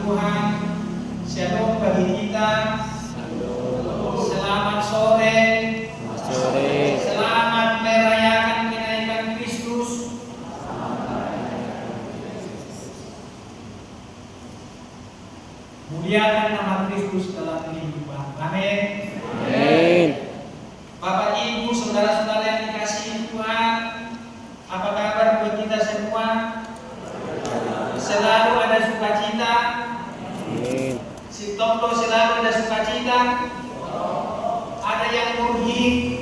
Tuhan. Shalom bagi kita. Selamat sore. Selamat merayakan kenaikan Kristus. Muliakan nama Kristus dalam kehidupan. Amin. Amin. Bapak, Ibu, saudara-saudara yang dikasihi Tuhan, apa kabar buat kita semua? Selalu ada sukacita. Amin. Si Toplo selalu ada sukacita. Ada yang murni,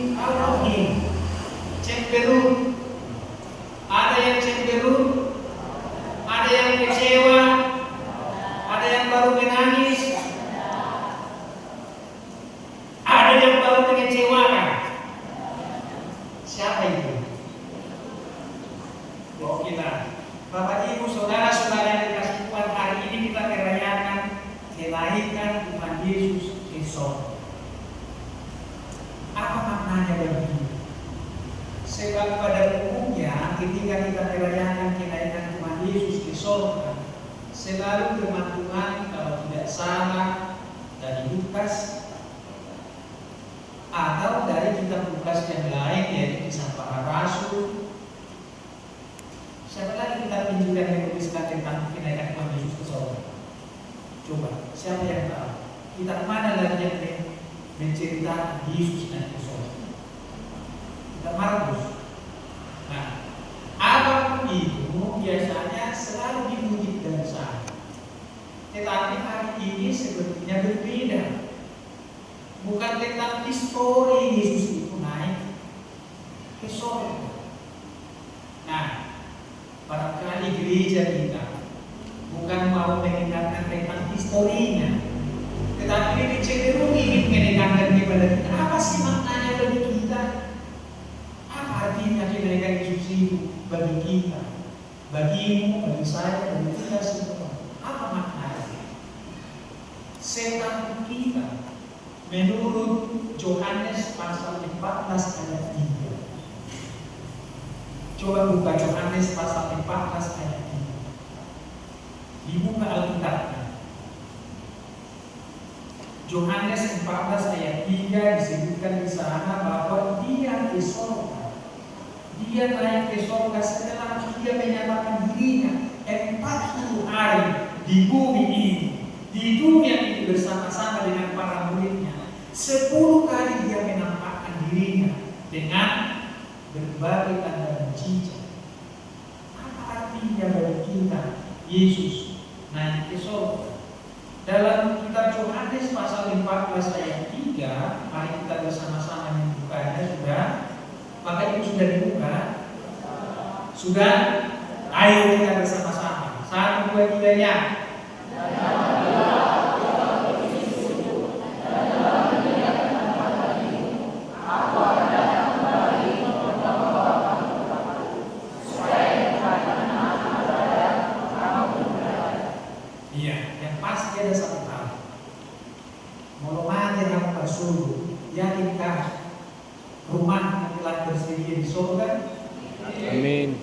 cemberut. Ada yang cemberut. Ada yang kecewa. Ada yang baru menangis. Ada yang baru mengecewakan. Siapa itu? Oh, kita. Bapak, Ibu, saudara-saudara yang dikasihi Tuhan, hari ini kita merayakan kelahiran Tuhan Yesus Kristus. Apa maknanya bagi kita? Sebab pada umumnya ketika kita merayakan kenaikan Tuhan Yesus Kristus, selalu firman Tuhan kalau tidak salah dari Lukas atau dari kitab Lukas yang lain, yaitu Kisah Para Rasul. Siapa lagi kita tunjukkan yang menuliskan tentang kenaikan Tuhan Yesus ke sorga? Coba, siapa yang tahu? Kitab mana lagi yang menceritakan Yesus naik ke sorga? Kitab Markus. Nah, apapun itu biasanya selalu dikutip dari sana. Tetapi hari ini sepertinya berbeda. Bukan tentang histori Yesus itu naik ke sorga. Nah, barangkali gereja kita bukan mau mengingatkan tentang historinya, tetapi ini cenderung ingin mengingatkan kepada kita, apa sih maknanya bagi kita? Apa artinya kenaikan Yesus itu bagi kita, bagimu, bagi saya, bagi kita semua? Apa maknanya? Setan kita menurut Yohanes pasal 14 ayat 3. Coba buka Yohanes pasal 14 ayat 3. Dibuka Alkitabnya. Yohanes 14 ayat 3 disebutkan di sana bahwa dia ke sorga. Dia naik ke sorga setelah dia menyatakan dirinya 40 hari di bumi ini, di dunia ini bersama-sama dengan para muridnya. 10 kali dia menampakkan dirinya dengan berbagai tanda mujizat. Apa artinya bagi kita Yesus naik ke sorga? Dalam kitab Yohanes pasal 14 ayat 3, mari kita bersama-sama membukanya. Sudah? Maka itu sudah dibuka? Sudah? Ayo kita bersama-sama. 1, 2, 3 ya. Yakinkah rumah yang telah tersedia di surga? Amin.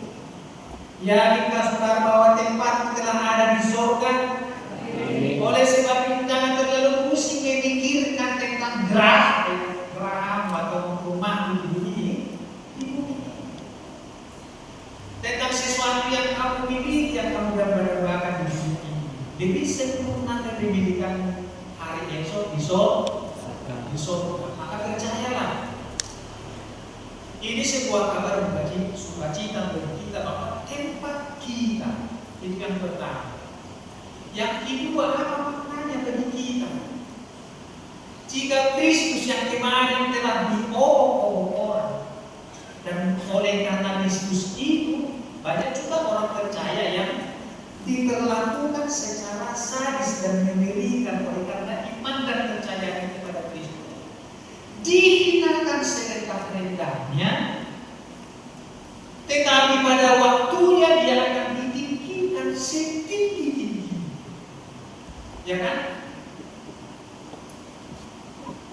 Yakinkah saudara bahwa tempat telah ada di surga? Amin. Oleh sebab itu jangan terlalu pusing memikirkan tentang geraham atau rumah di bumi. Tentang sesuatu yang kamu miliki, yang kamu dambakan di bumi ini. Demi sempurna dimilikan hari esok di surga. Maka percayalah, ini sebuah kabar bagi sukacita bagi kita bahwa tempat kita itu yang pertama. Yang kedua, apa maknanya bagi kita? Jika Kristus yang kemarin telah diobok-obok orang, dan oleh karena Kristus itu banyak juga orang percaya yang diperlakukan secara sadis dan mengerikan oleh karena iman dan percaya kepada Kristus. Dihinakan serendah-rendahnya, tetapi pada waktunya dia akan ditinggikan setinggi-tinggi. Ya kan?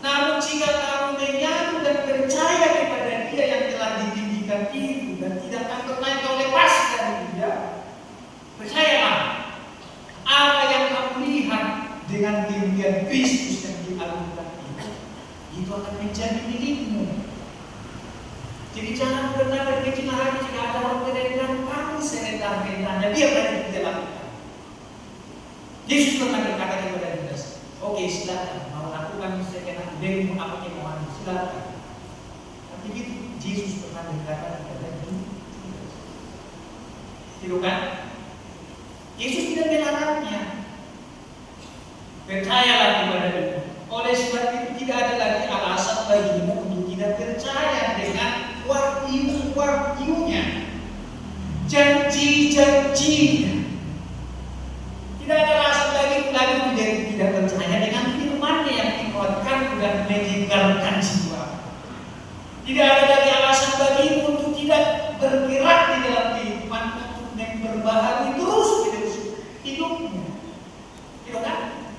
Namun jika kamu menyatu dan percaya kepada dia yang telah ditinggikan itu dan tidak akan pernah kau lepas dari dia, percayalah, apa yang kamu lihat dengan kemuliaan Kristus yang dialunkan itu akan menjadi milikmu. Jadi jangan pernah berkecil hati jika ada orang berkata kamu serendah-rendahnya, dia berani tidak lakukan. Yesus pernah berkata kepada Yudas, oke silakan, mau lakukan sekenang dirimu apa yang mau, silakan. Tapi Yesus pernah berkata kepada Yudas, tidak kan? Yesus tidak melarangnya. Percayalah kepada itu. Oleh sebab itu tidak ada lagi alasan bagimu untuk tidak percaya dengan wahyu-wahyunya, janji-janjinya. Tidak ada alasan lagi tidak percaya dengan firman-Nya yang dikuatkan dan menyegarkan jiwa. Tidak ada lagi alasan bagimu untuk tidak bergerak di dalam kehidupan untuk memperbaharui terus hidupmu. Tidak kan?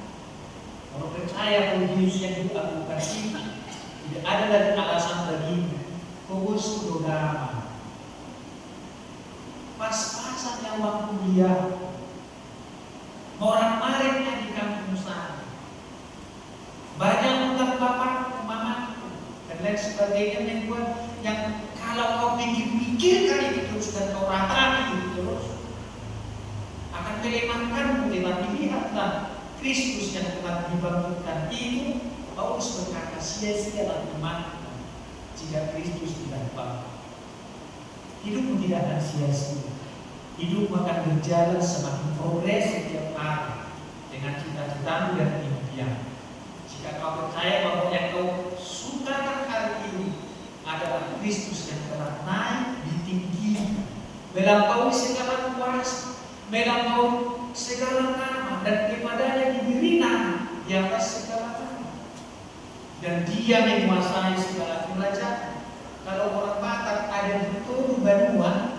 Kalau percaya bahwa Yesus yang dilakukan ini, tidak ada lagi alasan bagimu. Fokus udama. Pas-pasan yang waktu dia orang marahnya di kampung sana. Banyak tentang bapak, mamaku, dan lain sebagainya membuat yang kalau kau pikirkan itu terus dan kau ratakan itu terus akan melemahkanmu. Tetapi lihatlah Kristus yang telah dibangkitkan itu. Paulus berkata sia-sialah iman jika Kristus tidak bangkit. Hidupmu tidak akan sia-sia. Hidupmu akan berjalan semakin progres setiap hari dengan cita-citamu dan impian. Jika kau percaya bahwa yang kau sukakan hari ini adalah Kristus yang telah naik ditinggikan, melampaui segala kuasa, melampaui segala nama, dan kepadanya diberi nama di atas segala nama, dan Dia menguasai segala kerajaan. Kalau orang Batak ada betul bantuan,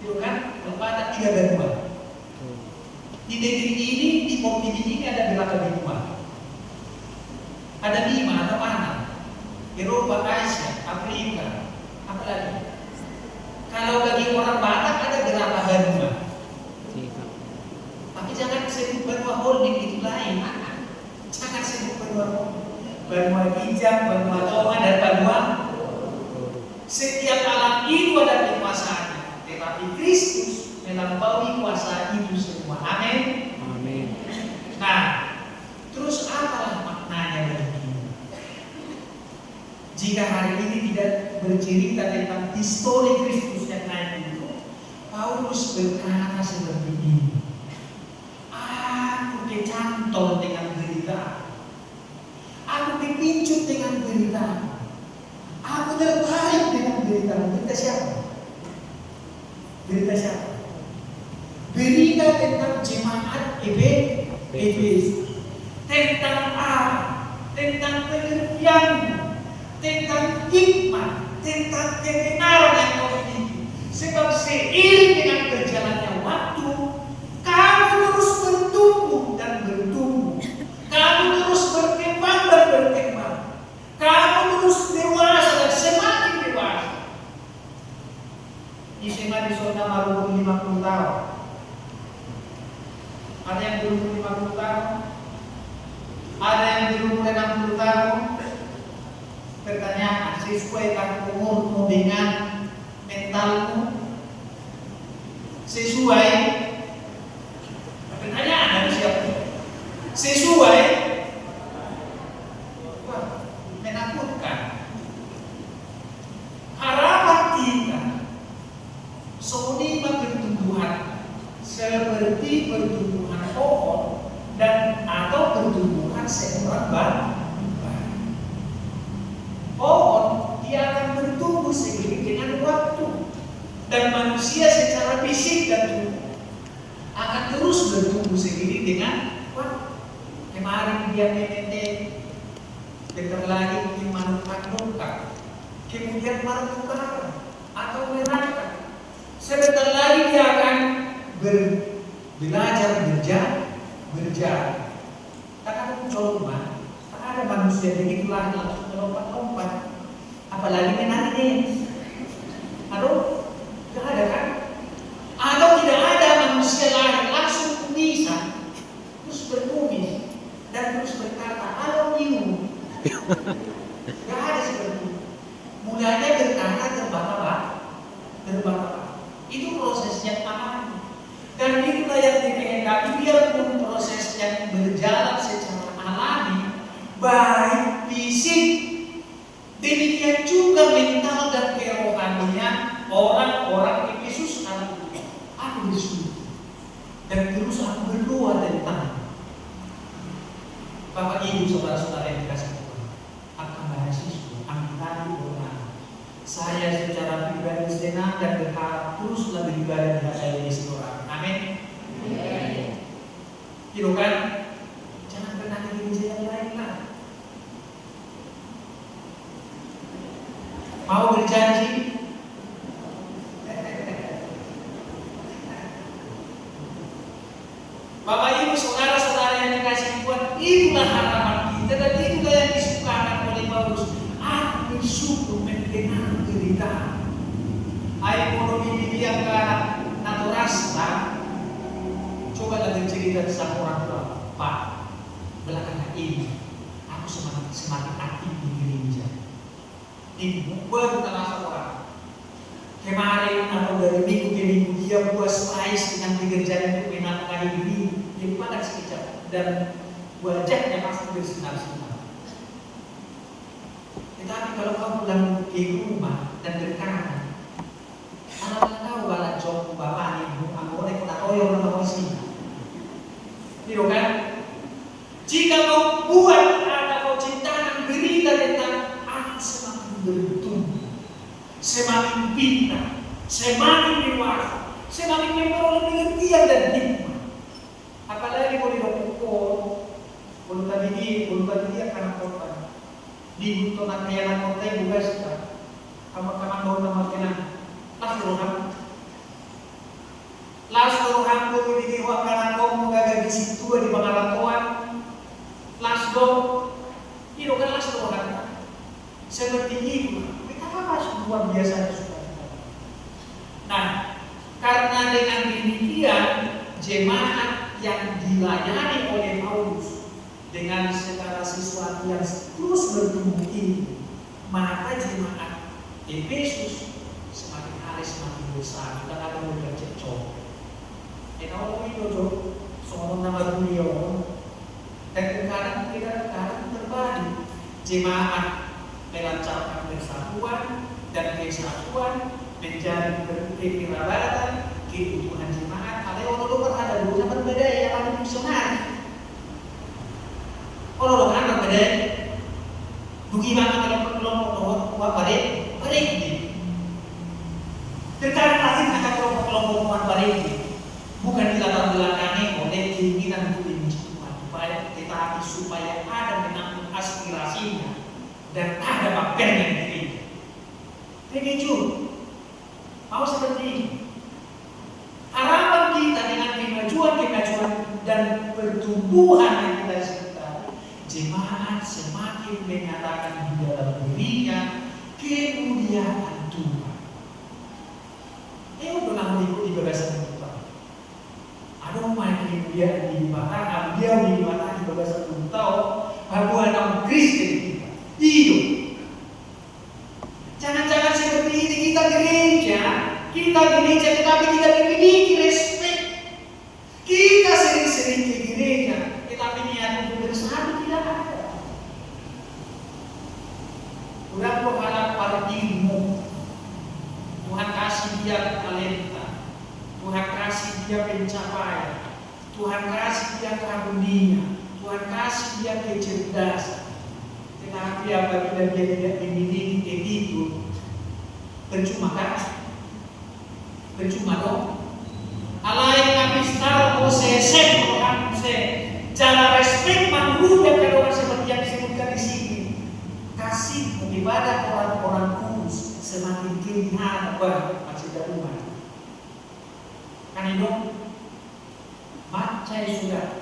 itu kan orang Batak tidak bantuan. Di negeri ini, di provinsi ini ada berapa benua? Ada 5 atau mana? Eropa, Asia, Afrika, apa lagi? Kalau bagi orang Batak ada berapa benua? Tapi jangan sebut benua holding, itu lain. Jangan sebut benua holding. Benua Kijang, benua Tonga, dan benua. Setiap alam itu ada kekuasaannya, tetapi Kristus melampaui kuasa itu semua. Amin. Amin. Nah, terus apalah maknanya bagi kita? Jika hari ini tidak bercerita tentang histori Kristus yang naik itu, Paulus berkata seperti ini: aku kecantol dengan berita, aku dipincut dengan berita, aku tertarik dengan berita. Berita siapa? Berita siapa? Berita tentang jemaat Efesus, tentang Allah, tentang pengertian, tentang hikmat, tentang kebenaran yang kau miliki. Sebab seiring dengan berjalannya waktu, kamu terus bertumbuh dan bertumbuh, kamu terus berkembang dan berkembang, kamu terus dewasa dan semakin dewasa. Isema di zona baru 50 tahun. Ada yang berumur 50 tahun, ada yang berumur 60 tahun. Pertanyaan, sesuai umurmu dengan mentalmu? Sesuai? Pertanyaan dari siapa? Sesuai? Wah, menakutkan. Harapan kita seumpama pertumbuhan seperti pertumbuhan pohon dan atau pertumbuhan seorang batu. Pohon dia akan bertumbuh seiring dengan waktu, dan manusia secara fisik dan tubuh akan terus bertumbuh seiring dengan waktu. Kemarin dia menetek, bentar lagi mungkin manufaktur, kemudian marah atau merangkak. Sebentar lagi dia akan belajar berjalan. Tak ada mencoba, tak ada manusia begitu lagi langsung melompat-lompat, apalagi menari. Aduh, tidak ada kan? Atau tidak ada manusia lain langsung bisa terus berkumis. terus berkata, "Halo you." Gak ada seperti itu. Mulanya berkata terbata-bata. Itu proses yang alami. Dan itulah yang dikehendaki, biarpun proses yang berjalan secara alami, baik fisik, demikian juga mental dan kerohanian orang-orang Efesus hari itu. Aku bersyukur dan terus aku berdoa tentang Bapak Ibu saudara-saudara yang dikasih Tuhan, akan mahasiswa, akan tadi berdoa. Saya secara pribadi senang dan berharap terus lebih beribadah di hadapan Yesus orang. Amin. Gitu kan? Jangan pernah diri yang lain lah. Mau berjanji? Bapak Ibu saudara-saudara yang dikasih Tuhan, itulah harapan kita dan itulah yang disukakan oleh Paulus. Aku bersyukur mendengar berita. Ekonomi dia ke naturasta. Coba lagi cerita sama orang tua, Pak. Belakangan ini aku semakin aktif di gereja. Ini baru terasa orang. Kemarin atau dari minggu ke minggu dia buat slice dengan pekerjaan untuk menafkahi diri. Dia pakai sekejap dan wajahnya pasti bersinar-sinar. Tetapi kalau kamu pulang ke rumah dan berkanan, anak-anak tahu kalau job bapak ibu, aku boleh kita toyong nama sini. Gitu kan? Jika kau buat atau kau ciptakan berita tentang anak semakin bertumbuh, semakin pintar, semakin dewasa, semakin memperoleh pengertian dan hikmah. Apalagi kalau di tadi dia akan kota. Di butuh kaya kota yang bukan sudah. Kamu bawa nama kenal. Las rohan ko binigiwa ka na ko mga gagising tuwa di mga latuan. Las do, ino kan las rohan. Seperti itu. Betapa luar biasa sudah. Nah, karena dengan demikian jemaat yang dilayani oleh Paulus dengan segala sesuatu yang terus bertumbuh ini, maka jemaat Efesus semakin hari semakin besar. Kita akan bercecok. Kalau itu soal nama dunia, dan sekarang kita terbalik. Jemaat melancarkan persatuan dan kesatuan menjadi kekerabatan, keutuhan jemaat. Ada orang ada dua berbeda yang paling fungsional. Orang berbeda. Bagaimana kalau kelompok balik ini? Terkadang lagi ada kelompok balik ini bukan dilatar belakangi oleh keinginan untuk dibenci Tuhan, tetapi supaya ada menampung aspirasinya dan ada bapaknya di dirinya. Begitu. Mau seperti ini. Harapan kita dengan kemajuan dan pertumbuhan yang kita sebutkan, jemaat semakin menyatakan di dalam dirinya kemuliaan Tuhan. Udah ikut di bagasan Tuhan. Ada orang kemuliaan di mata, dia di mata di bagasan Tuhan tahu bahwa orang Kristen kita hidup. Jangan-jangan seperti ini kita gereja tetapi tidak memiliki respek. Kita sering-sering ke gereja tetapi niat untuk bersatu tidak ada. Udah berharap pada dirimu. Tuhan kasih dia talenta, Tuhan kasih dia pencapaian, Tuhan kasih dia karunia, Tuhan kasih dia kecerdasan. Tetapi apabila dia tidak memiliki itu, percuma kan? Percuma dong. Alai kami tahu posesif orang cara respect manusia kalau seperti yang disebutkan di sini. Kasih kepada orang-orang kudus semakin kelihatan masih rumah. Kan itu macai sudah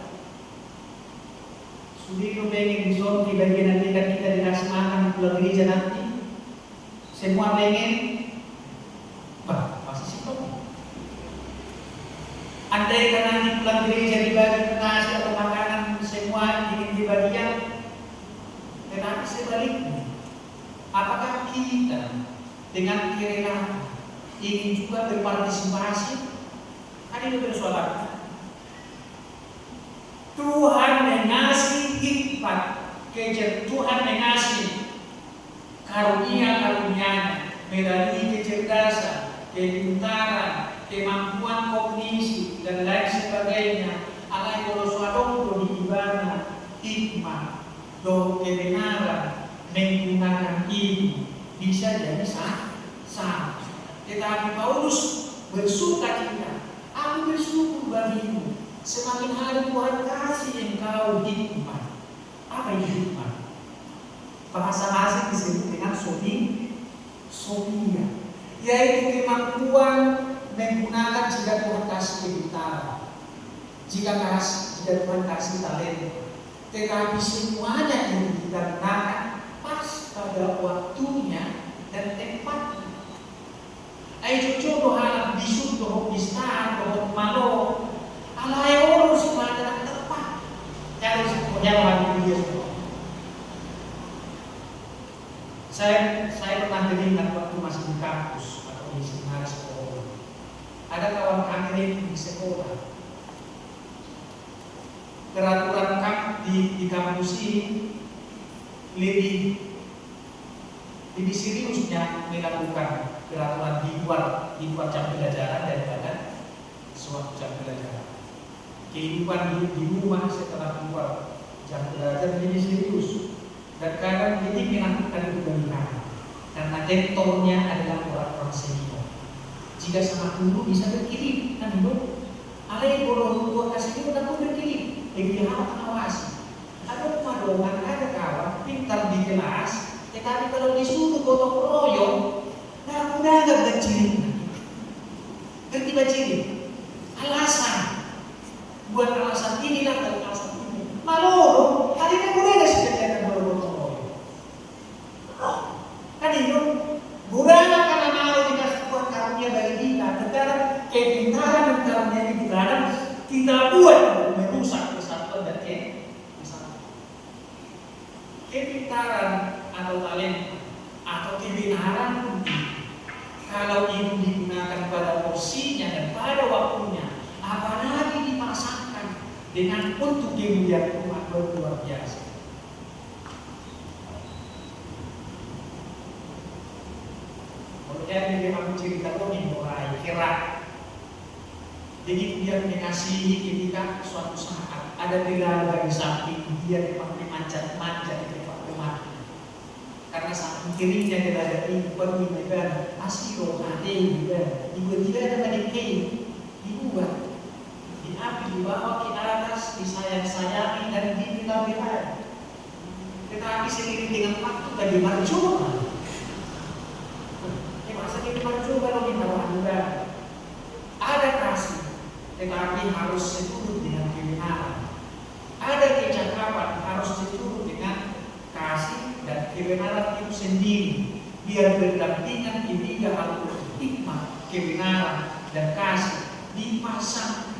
itu pengen disuruh di bagian nanti kan kita dikasih makan di pulang gereja nanti. Semua pengen pasti sih. Andai kan nanti pulang gereja dibagi nasi atau makanan semua ingin dibagi kita dengan kerelaan ingin juga berpartisipasi, ada yang bersolat. Tuhan mengasih hikmat, Tuhan mengasih karunia-karunia melalui kecerdasan, kepintaran, kemampuan kognisi dan lain sebagainya. Allah yang bersuara di ibadah, hikmat, doa kebenaran, menggunakan itu bisa jadi sah. Tetapi Paulus bersuka cita, aku bersyukur bagimu, semakin hari Tuhan kasih engkau hikmat. Apa itu hikmat? Bahasa asing disebut dengan sophia, yaitu kemampuan menggunakan jika Tuhan kasih kepintaran, jika Tuhan kasih talenta. Tetapi semuanya yang kita gunakan pas pada waktunya dan tempatnya. Ayo coba halap bisu dohok bistaan, dohok malo, alai urus pada tepat. Jangan semuanya lagi dia semua. Saya pernah teringat waktu masih di kampus atau di seminar sekolah. Ada kawan kami di sekolah. Peraturan di kampus ini lebih seriusnya melakukan peraturan di luar jam pelajaran daripada suatu jam pelajaran. Kehidupan di rumah setelah keluar jam pelajaran lebih serius. Dan kadang jadi melakukan itu bagaimana? Karena rektornya adalah orang senior. Jika sama guru bisa berkirim, kan itu? Ada yang bodoh kasih itu tak berkirim. Jadi harus mengawasi. Ada pedoman, ada kawan pintar di kelas, tetapi kalau disuruh gotong royong, nah udah nggak berciri. Ngerti berciri? Alasan, buat alasan inilah dan alasan ini. Malu, tadi kan boleh nggak sih kerjaan gotong royong? Kan itu, gurana karena malu dikasih Tuhan karunia bagi kita. Sekarang kepintaran dan karunia itu kadang kita buat merusak. Kepintaran atau talenta atau kebenaran pun kalau itu digunakan pada porsinya dan pada waktunya, apalagi dipasangkan dengan untuk kemudian umat luar biasa. Kalau dia aku cerita ini mulai kira. Jadi dia mengasihi ketika suatu saat ada pilar di samping dia dipakai manjat-manjat di tempat rumah. Karena samping kirinya dia ada ini pergi juga masih loh ada juga. Tiba-tiba ada manekeng dibuat, diambil dibawa ke atas, disayang-sayangi dan dibilang-bilang. Tetapi seiring dengan waktu tadi marcoba. Masa kita marcoba loh di bawah ada kasih. Tetapi harus seturut dengan kebenaran. Ada kecakapan harus seturut dengan kasih dan kebenaran itu sendiri. Biar berdampingan ketiga hal hikmat, kebenaran dan kasih dipasang.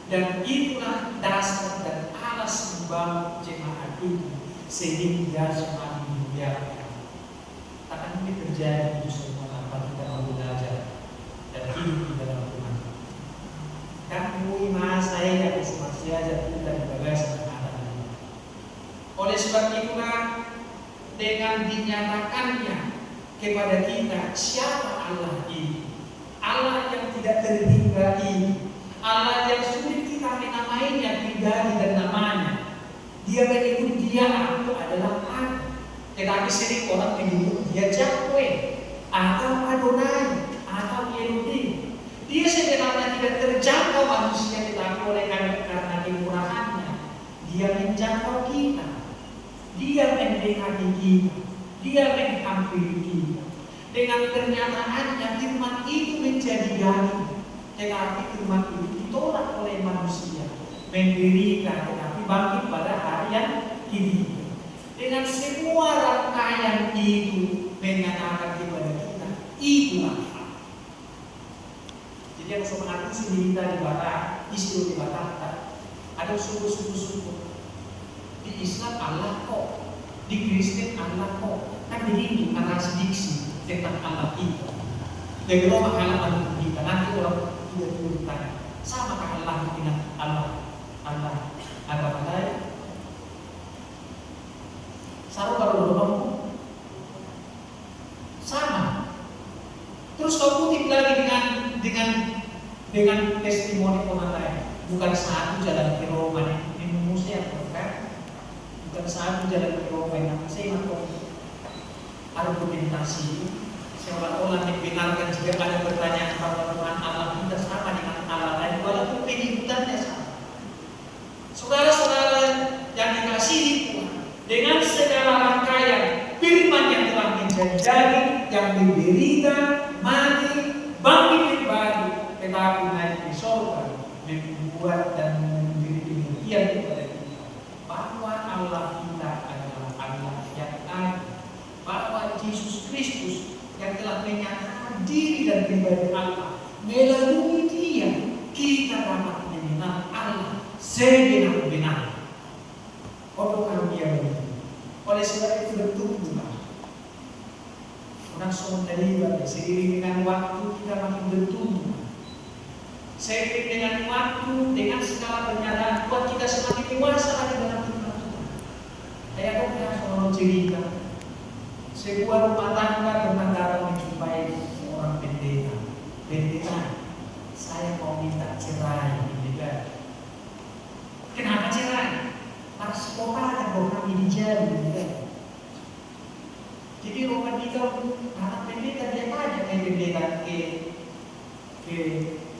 Dan itulah dasar dan alas membangun jemaat itu sehingga semakin dimuliakan. Akan ini terjadi itu semua tanpa kita mau belajar dan hidup di dalam Tuhan. Kan iman saya yang masih aja kita di bagasi ada. Oleh sebab itulah dengan dinyatakannya kepada kita siapa Allah ini, Allah yang tidak terhingga ini, Allah yang sulit kita menamainya pribadi dan namanya. Dia menyebut dia aku adalah aku, tetapi sering orang menyebut dia Yahweh atau Adonai atau Elohim. Dia sebenarnya tidak terjangkau manusia, tetapi oleh karena kemurahannya dia menjangkau kita, dia mendekati kita, dia menghampiri kita. Dengan pernyataannya firman itu menjadi daging, tetapi firman itu ditolak oleh manusia, mendirikan tetapi bangkit pada hari yang ketiga. Dengan semua rangkaian itu menyatakan kepada kita, itulah. Jadi yang semangat sendiri di Batak, istilah di Batak, ada suku-suku. Di Islam Allah kok, di Kristen Allah kok, kan begitu narasi diksi. tentang Allah kita. Dari rumah halaman kita nanti orang tidak bertanya, sama Allah dengan Allah agama lain? Sama baru rumah sama. Terus kau kutip lagi dengan testimoni orang lain. Bukan satu jalan ke Roma ini musuh kan? Bukan satu jalan ke Roma yang saya atau argumentasi seolah-olah dibenarkan jika ada pertanyaan bahwa Tuhan Allah kita sama dengan Allah lain walaupun penyebutannya sama. Saudara-saudara yang dikasihi Tuhan, dengan segala rangkaian firman yang telah menjadi daging, yang menderita, mati, bangkit kembali, tetapi naik di surga, membuat dan memberi pengertian kepada kita bahwa Allah kita adalah Allah yang ada, bahwa Yesus Kristus yang telah menyatakan diri dan pribadi Allah, melalui Dia kita dapat mengenal Allah sebenar-benar. Kalau karunia begitu, oleh sebab itu bertumbuhlah. Orang terlibat seiring dengan waktu kita makin bertumbuh. Seiring dengan waktu, dengan segala pernyataan buat kita semakin dewasa lagi dalam firman Tuhan. Saya kok pernah seorang cerita, sebuah rumah tangga datang menjumpai seorang pendeta. Pendeta, saya mau minta cerai, pendeta. Kenapa cerai? Pas sekolah dan kami dijadi, pendeta. Jadi orang kita anak pendeta dia tanya ke pendeta ke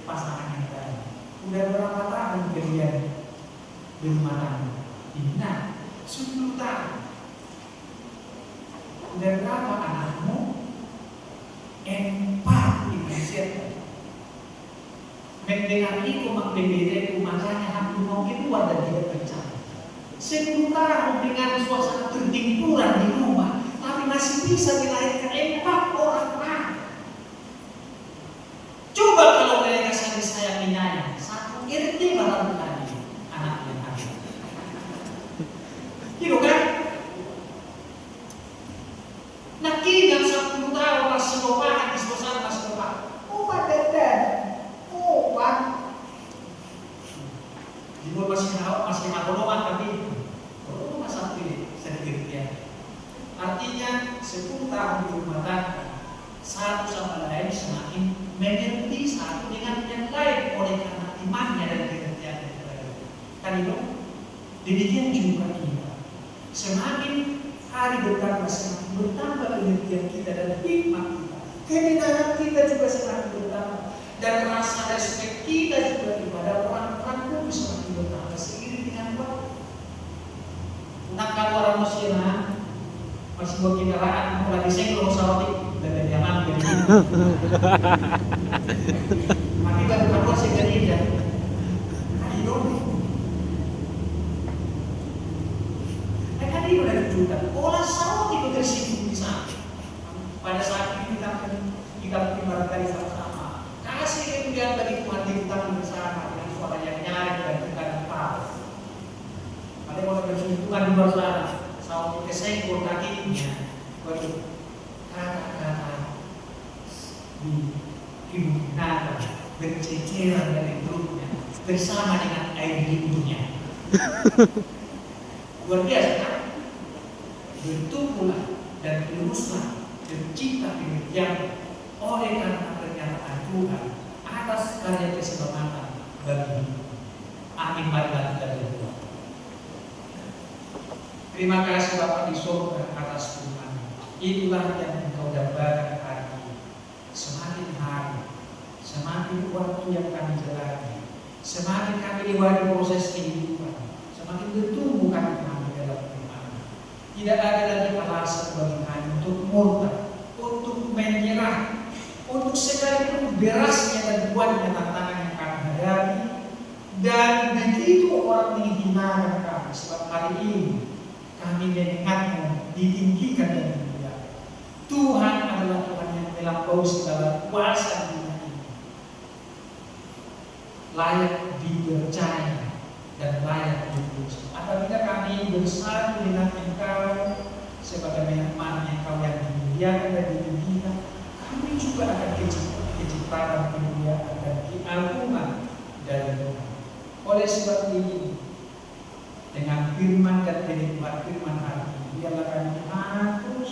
pasangan yang tadi. Udah berapa tahun kalian berumah tangga? Nah, 10 tahun. Udah berapa anakmu? 4 Indonesia. Mendengar itu mak pendeta itu makanya hampir mau keluar dan tidak percaya. 10 tahun dengan suasana pertempuran di rumah, tapi masih bisa dilahirkan 4 orang anak. Coba kalau mereka saling sayang menyayang, satu RT barangkali anak yang ada. Gitu kan? Nah kini yang 10 tahun masih lupakan di suasana masih lupakan. Oh Pak oh Pak. Ibu masih matoloman tapi kalau satu ini sedikit ya. Artinya 10 tahun di rumah tangga, satu sama lain semakin mengerti satu dengan yang lain oleh karena imannya dan pengertian yang lain. Kan itu? Demikian juga kita. Semakin hari bertambah, semakin bertambah pengertian kita dan hikmat kita. Kebenaran kita juga semakin bertambah. Dan rasa respek kita juga kepada orang-orang kudus semakin bertambah seiring dengan waktu. Nah kalau orang Mesir masih bawa kendaraan, mulai disenggol musawati dan jangan begini. Mati baru keluar segera dan ayo. Mereka ini udah juga. Olah sawat itu tersinggung di sana. Pada saat ini kita ibaratkan sama-sama. Kasih kemudian bagi Tuhan kita bersama dengan suara yang nyaring dan bukan pas. Ada orang bersentuhan di luar sana. Sawat kesenggol kakinya. Baru kata-kata di ibu nada berceceran dari perutnya bersama dengan air liurnya. Luar biasa kan? Bertumbuhlah dan teruslah tercipta pengertian oleh karena pernyataan Tuhan atas karya keselamatan bagi hidup. Amin. Marilah kita berdoa. Terima kasih Bapa di surga atas Tuhan. Itulah yang Engkau dambakan hari ini. Semakin hari, semakin waktu yang kami jalani, semakin kami lewati proses kehidupan, semakin bertumbuh kami dalam iman. Tidak ada lagi alasan bagi kami untuk murtad, untuk menyerah, untuk sekalipun berasnya dan kuatnya tantangan yang kami hadapi. Dan begitu orang menghinakan kami, sebab hari ini kami mengingatmu ditinggikan dan dimuliakan. Tuhan adalah Tuhan yang melampaui segala kuasa dunia ini. Layak dipercaya dan layak dipuji. Apabila kami bersatu dengan Engkau sebagaimana Engkau yang dimuliakan dan ditinggikan, kami juga akan kecipratan kemuliaan dan keagungan dari Tuhan. Oleh sebab ini, dengan firman dan penikmat firman hari ini, biarlah kami terus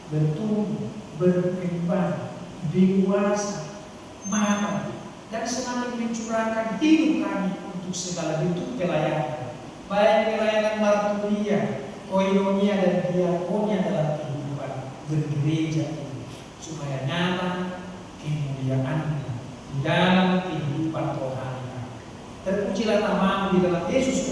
bertumbuh, berkembang, dewasa, matang, dan semakin mencurahkan hidup kami untuk segala bentuk pelayanan, baik pelayanan marturia, koinonia, dan diakonia dalam kehidupan bergereja ini, supaya nyata kemuliaan di dalam kehidupan rohani. Terpujilah namamu di dalam Yesus